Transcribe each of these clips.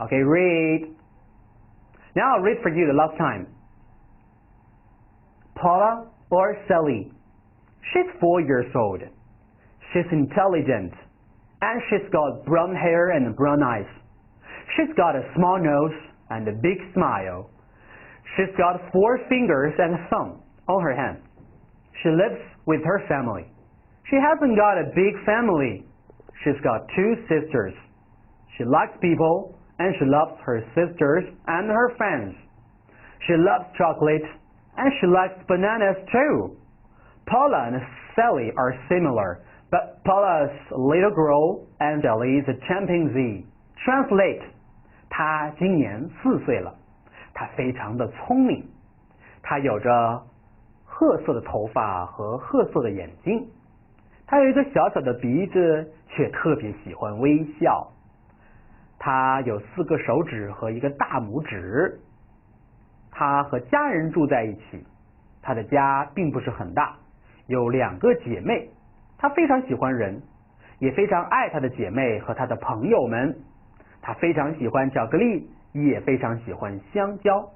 Okay, read. Now I'll read for you the last time. Paula or Sally. She's 4 years old. She's intelligent, and she's got brown hair and brown eyes. She's got a small nose and a big smile. She's got 4 fingers and a thumb on her hand. She lives with her family. She hasn't got a big family. She's got 2 sisters. She likes people, and she loves her sisters and her friends. She loves chocolate, and she likes bananas too. Paula and Sally are similar, but Paula is a little girl and Sally is a chimpanzee. Translate. 她今年4岁了，她非常的聪明，她有着褐色的头发和褐色的眼睛，她有一个小小的鼻子，却特别喜欢微笑。她有4个手指和一个大拇指。她和家人住在一起，她的家并不是很大，有2个姐妹。她非常喜欢人，也非常爱她的姐妹和她的朋友们。她非常喜欢巧克力，也非常喜欢香蕉。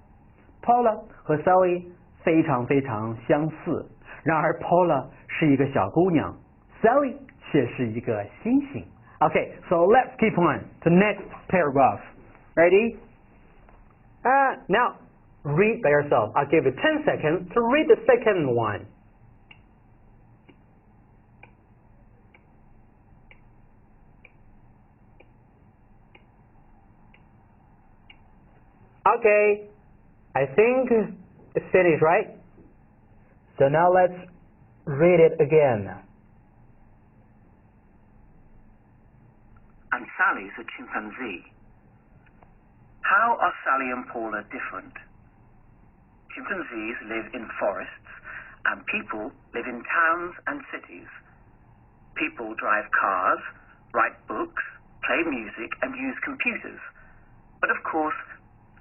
Paula 和 Sally 非常非常相似，然而 Paula 是一个小姑娘， Sally 却是一个星星。Okay, so let's keep on to next paragraph. Ready? Now, read by yourself. I'll give you 10 seconds to read the second one. Okay, I think it's finished, right? So now let's read it again. And Sally's a chimpanzee. How are Sally and Paula different? Chimpanzees live in forests, and people live in towns and cities. People drive cars, write books, play music, and use computers. But of course,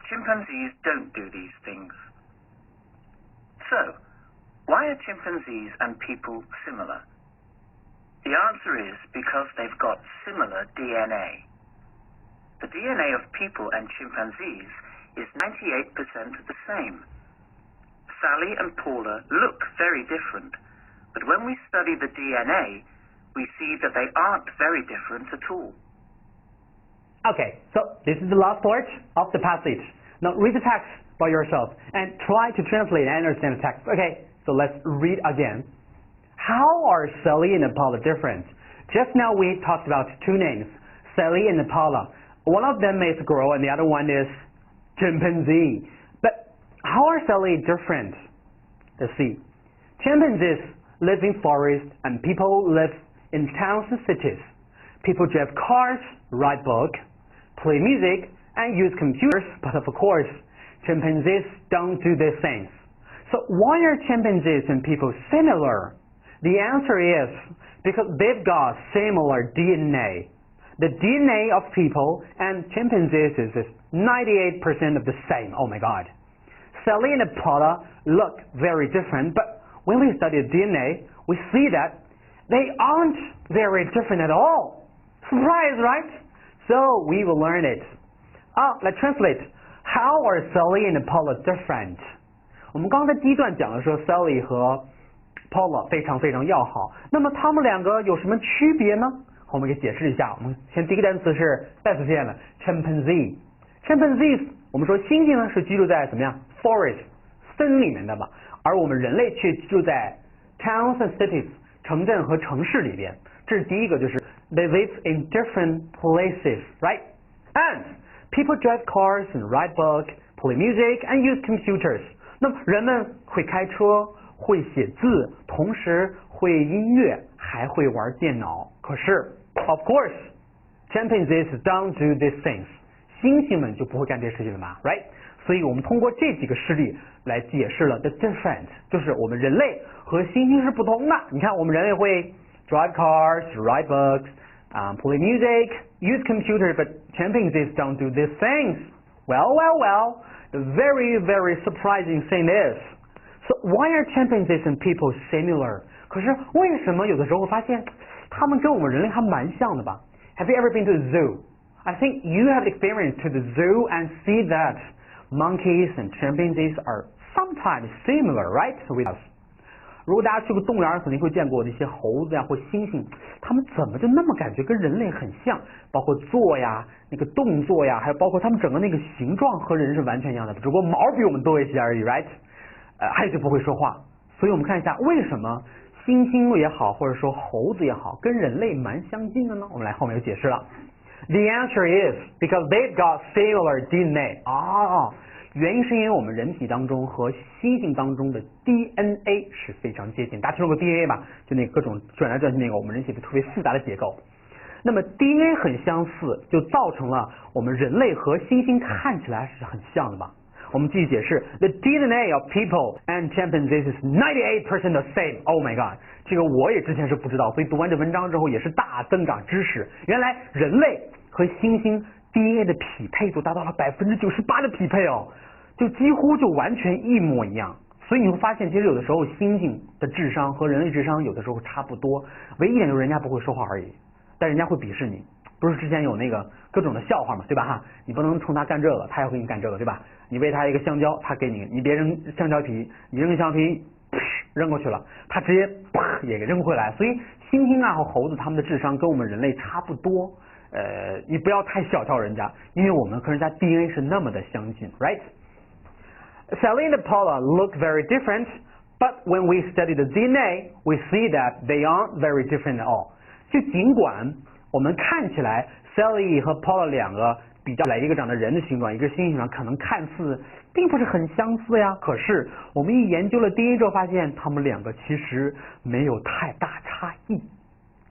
chimpanzees don't do these things. So, why are chimpanzees and people similar? The answer is because they've got similar DNA. The DNA of people and chimpanzees is 98% the same. Sally and Paula look very different, but when we study the DNA, we see that they aren't very different at all. Okay, so this is the last part of the passage. Now read the text by yourself and try to translate and understand the text. Okay, so let's read again. How are Sally and Paula different? Just now we talked about 2 names, Sally and Paula. One of them is a girl and the other one is chimpanzee. But how are Sally different? Let's see. Chimpanzees live in forests and people live in towns and cities. People drive cars, write books, play music, and use computers, but of course, chimpanzees don't do these things. So why are chimpanzees and people similar? The answer is because they've got similar DNA. The DNA of people and chimpanzees is 98% of the same. Oh my God. Sally and Paula look very different, but when we study DNA, we see that they aren't very different at all. Surprise, right? So we will learn it. Let's translate. How are Sally and Paula different? 我们刚才第1段讲的说 Sally 和 Paula 非常非常要好，那么他们2个有什么区别呢？我们给解释一下。我们先第一个单词是再次出现了 chimpanzee。chimpanzees 我们说猩猩呢是居住在怎么样 forest 森林里面的吧，而我们人类却居住在 towns and cities 城镇和城市里边。这是第一个，就是 they live in different places, right? And people drive cars and write books, play music, and use computers. 那么人们会开车，会写字，同时会音乐，还会玩电脑。可是 of course, chimpanzees don't do these things. 猩猩们就不会干这些事情了嘛 ，right? 所以我们通过这几个事例来解释了 the difference， 就是我们人类和猩猩是不同的。你看，我们人类会 drive cars, write books, play music, use computers, but chimpanzees don't do these things. Well, the very, very surprising thing is, so why are chimpanzees and people similar? 可是为什么有的时候会发现他们跟我们人类还蛮像的吧？ Have you ever been to a zoo? I think you have experience to the zoo and see that monkeys and chimpanzees are sometimes similar, right, with us. 如果大家去过动物园，肯定会见过那些猴子呀或猩猩，它们怎么就那么感觉跟人类很像？包括坐呀、那个动作呀，还有包括它们整个那个形状和人是完全一样的，只不过毛比我们多一些而已 ，right？ 还有就不会说话。所以我们看一下为什么猩猩也好，或者说猴子也好，跟人类蛮相近的呢？我们来后面有解释了。The answer is because they've got similar DNA. 原因是因为我们人体当中和猩猩当中的 DNA 是非常接近。大家听说过 DNA 吧？就那个各种转来转去那个我们人体的特别复杂的结构。那么 DNA 很相似，就造成了我们人类和猩猩看起来是很像的吧？我们继续解释 ，The DNA of people and chimpanzees is 98% the same. Oh my god， 这个我也之前是不知道，所以读完这文章之后也是大增长知识。原来人类和猩猩 DNA 的匹配度达到了98%的匹配哦，就几乎就完全一模一样。所以你会发现，其实有的时候猩猩的智商和人类智商有的时候差不多，唯一一点就是人家不会说话而已，但人家会鄙视你。不是之前有那个各种的笑话嘛，对吧哈？你不能冲他干这个，他也会给你干这个，对吧？你喂他一个香蕉，他给你，你别扔香蕉皮，你扔香蕉皮扔过去了，他直接也给扔回来。所以猩猩啊和猴子他们的智商跟我们人类差不多，你不要太小瞧人家，因为我们和人家 DNA 是那么的相近 ，right? Sally and Paula look very different, but when we study the DNA, we see that they aren't very different at all. 就尽管我们看起来 Sally 和 Paula 两个比较来，一个长得人的形状，一个猩猩形状，可能看似并不是很相似呀。可是我们一研究了 DNA 之后，发现他们两个其实没有太大差异，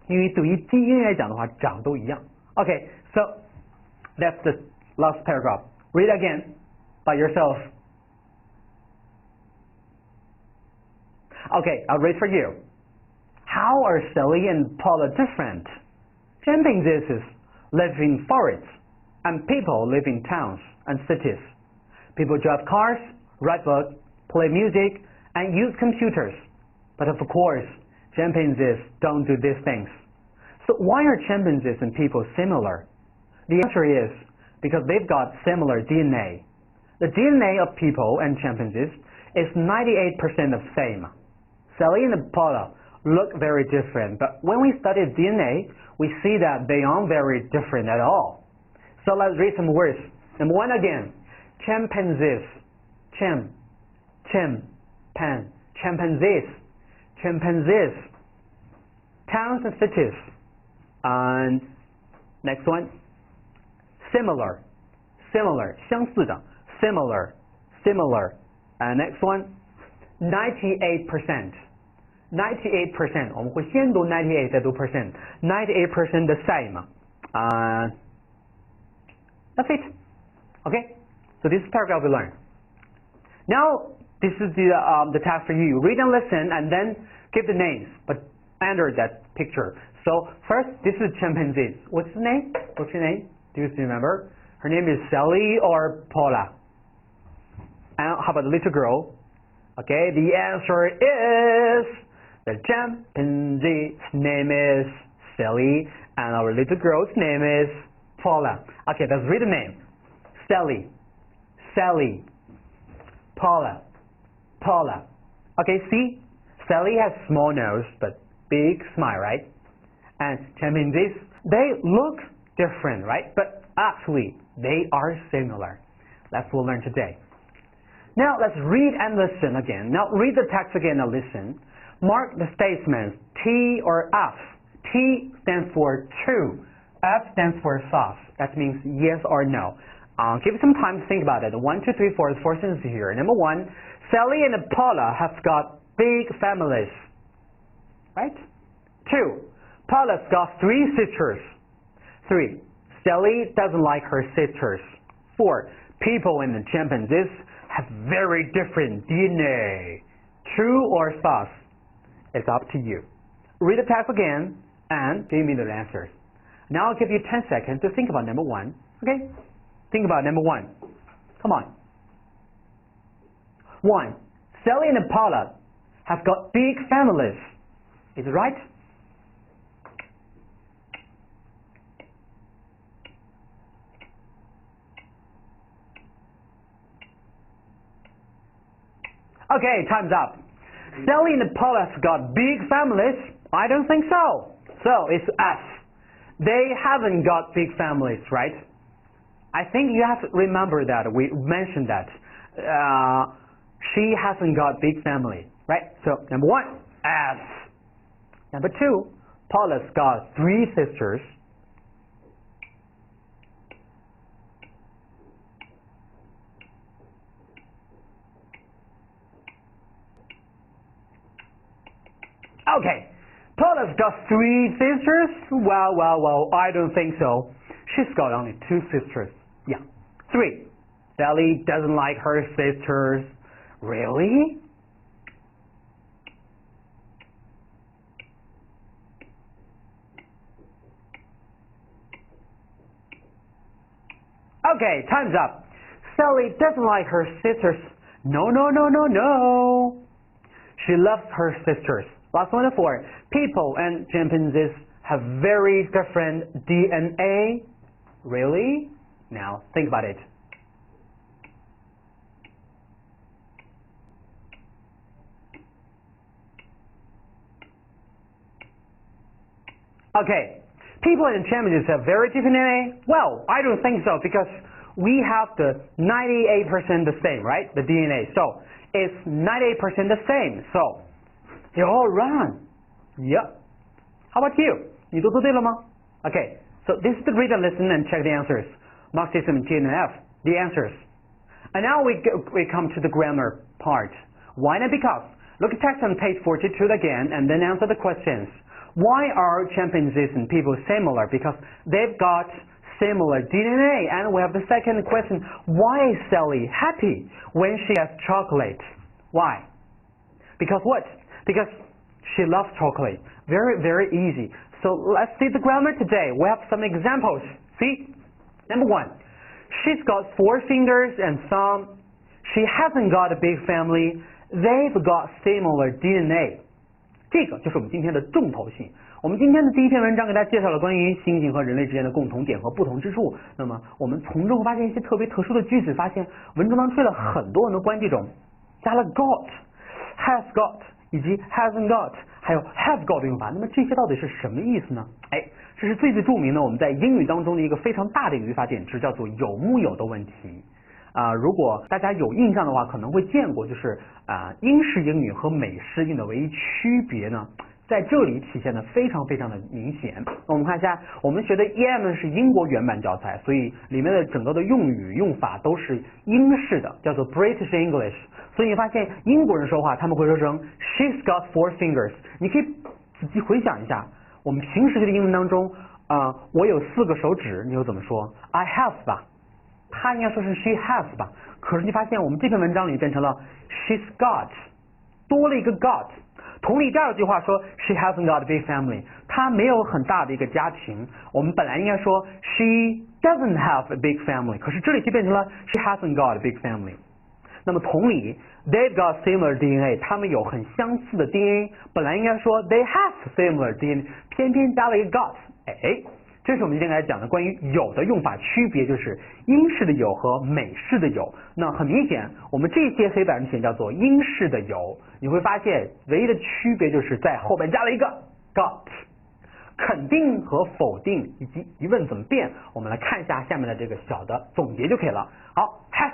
因为对于 DNA 来讲的话，长都一样。Okay, so that's the last paragraph. Read again by yourself. Okay, I'll read for you. How are Sally and Paula different? Chimpanzees live in forests, and people live in towns and cities. People drive cars, write books, play music, and use computers. But of course, chimpanzees don't do these things. So why are chimpanzees and people similar? The answer is because they've got similar DNA. The DNA of people and chimpanzees is 98% the same. Sally and Paula look very different, but when we study DNA, we see that they aren't very different at all. So let's read some words. Number one again, chimpanzees, chimpanzees, chimpanzees, towns and cities. And next one, similar, 相似的 similar. And next one, 98%, 我们会先读 98 再读 percent, 98% the same. That's it. Okay, so this paragraph we learned. Now this is the task for you. Read and listen and then give the names, but under that picture. So first, this is chimpanzees. What's the name? What's your name? Do you remember? Her name is Sally or Paula? And how about the little girl? Okay, the answer is the chimpanzee's name is Sally and our little girl's name is Paula. Okay, let's read the name. Sally, Paula. Okay, see? Sally has small nose but big smile, right? And chimpanzees, they look different, right? But actually, they are similar. That's what we'll learn today. Now, let's read and listen again. Now, read the text again and listen. Mark the statements T or F. T stands for true. F stands for false. That means yes or no. Give it some time to think about it. 1, 2, 3, 4, the 4 sentences here. Number 1, Sally and Paula have got big families. Right? 2, Paula's got 3 sisters. 3, Sally doesn't like her sisters. 4, people and the chimpanzees have very different DNA. True or false? It's up to you. Read the text again and give me the answers. Now I'll give you 10 seconds to think about number 1. Okay? Think about number 1. Come on. 1. Sally and Paula have got big families. Is it right? Okay, time's up. Sally and Paula's got big families? I don't think so. So it's F. They haven't got big families, right? I think you have to remember that. We mentioned that. She hasn't got big family, right? So number 1, F. Number 2, Paula's got 3 sisters. Okay, Paula's got 3 sisters? Well, I don't think so. She's got only 2 sisters. Yeah, 3. Sally doesn't like her sisters. Really? Okay, time's up. Sally doesn't like her sisters. No. She loves her sisters. Last one, 4. People and chimpanzees have very different DNA. Really? Now, think about it. Okay, people and chimpanzees have very different DNA? Well, I don't think so because we have the 98% the same, right? The DNA. So, it's 98% the same. So, you're all wrong. Yep. How about you? 你都做对了吗? Okay, so this is the read and listen and check the answers. Mark system G and F, the answers. And now we come to the grammar part. Why not? Because look at text on page 42 again and then answer the questions. Why are chimpanzees and people similar? Because they've got similar DNA. And we have the second question. Why is Sally happy when she has chocolate? Why? Because what? Because she loves chocolate. Very easy. So let's see the grammar today. We have some examples. See? Number 1. She's got 4 fingers and thumb. She hasn't got a big family. They've got similar DNA. 这个就是我们今天的重头戏。我们今天的第一篇文章给大家介绍了关于猩猩和人类之间的共同点和不同之处。那么我们从中会发现一些特别特殊的句子，发现文中当中出现了很多关这种加了 got、has got 以及 hasn't got， 还有 have got 的用法。那么这些到底是什么意思呢？这是最著名的我们在英语当中的一个非常大的一个语法点值，叫做有木有的问题。如果大家有印象的话，可能会见过，就是英式英语和美式英语的唯一区别呢，在这里体现的非常的明显。我们看一下，我们学的 EM 是英国原版教材，所以里面的整个的用语用法都是英式的，叫做 British English。所以你发现英国人说话，他们会说成 She's got 4 fingers。你可以仔细回想一下，我们平时学的英文当中，我有4个手指，你又怎么说 ？I have 吧。他应该说是 she has 吧，可是你发现我们这篇文章里变成了 she's got， 多了一个 got。同理，第二句话说 she hasn't got a big family， 她没有很大的一个家庭。我们本来应该说 she doesn't have a big family， 可是这里就变成了 she hasn't got a big family。那么同理 ，they've got similar DNA， 他们有很相似的 DNA， 本来应该说 they have similar DNA， 偏偏加了一个 got， 这是我们今天来讲的关于有的用法区别，就是英式的有和美式的有。那很明显，我们这些黑板上写叫做英式的有，你会发现唯一的区别就是在后边加了一个 got。肯定和否定以及疑问怎么变，我们来看一下下面的这个小的总结就可以了。好 ，has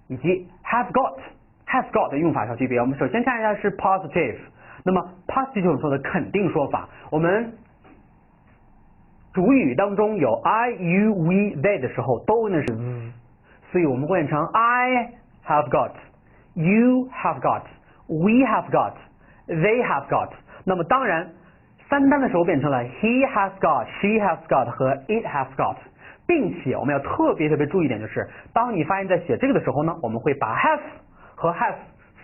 以及 have got。have got 的用法小区别，我们首先看一下是 positive。那么 positive 就是说的肯定说法，我们主语当中有 I, you, we, they 的时候都用的是 所以我们会变成 I have got, you have got, we have got, they have got。那么当然三单的时候变成了 he has got, she has got 和 it has got， 并且我们要特别注意一点，就是当你发现在写这个的时候呢，我们会把 have 和 has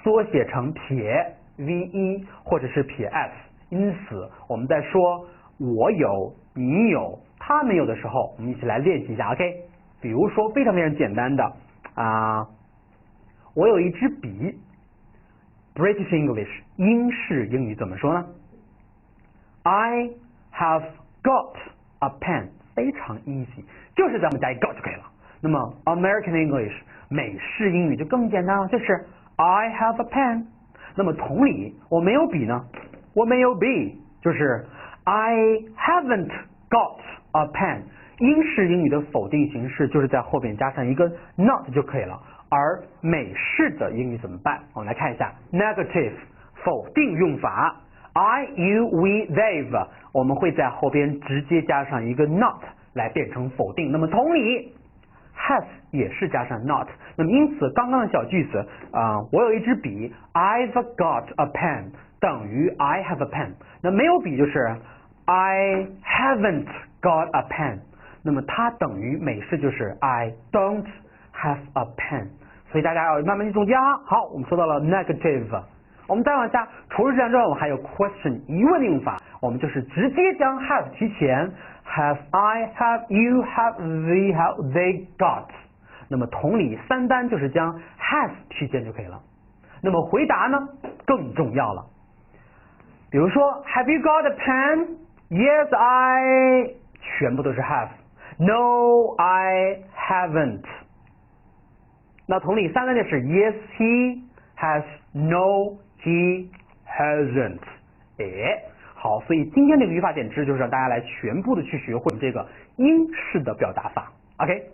缩写成撇 ve 或者是撇 s。因此我们在说我有你有他没有的时候，我们一起来练习一下 OK。 比如说非常简单的我有一支笔， British English 英式英语怎么说呢？ I have got a pen， 非常 easy， 就是咱们加一 got 就可以了。那么 American English 美式英语就更简单了，就是 I have a pen。那么同理，我没有笔呢？我没有笔，就是 I haven't got a pen。英式英语的否定形式就是在后边加上一个 not 就可以了。而美式的英语怎么办？我们来看一下 negative 否定用法 I, you, we, they've 我们会在后边直接加上一个 not 来变成否定。那么同理 has 也是加上 not。那么因此刚刚的小句子我有一支笔 I've got a pen 等于 I have a pen。那没有笔就是 I haven't got a pen。那么它等于美式就是 I don't have a pen。所以大家要慢慢去总结啊。好，我们说到了 negative。我们再往下，除了这样之外，我们还有 question 疑问的用法，我们就是直接将 have 提前 have I, have you, have they, have they got。那么同理，三单就是将 has 提前就可以了。那么回答呢更重要了。比如说 Have you got a pen? Yes, I 全部都是 have。No, I haven't。那同理，三单就是 Yes, he has. No, he hasn't。好，所以今天这个语法点知识就是让大家来全部的去学会这个英式的表达法。OK。